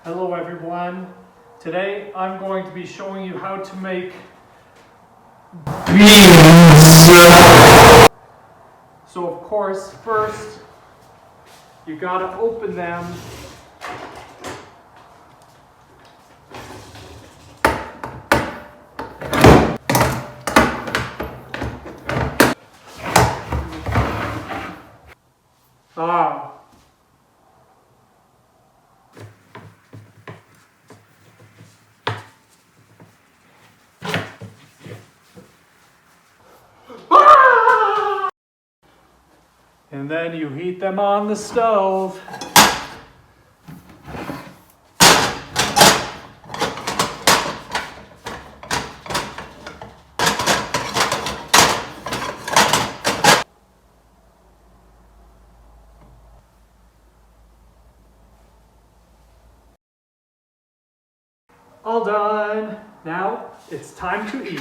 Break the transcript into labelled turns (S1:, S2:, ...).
S1: Hello everyone. Today I'm going to be showing you how to make beans. So of course, first you gotta open them. And then you heat them on the stove. All done. Now it's time to eat.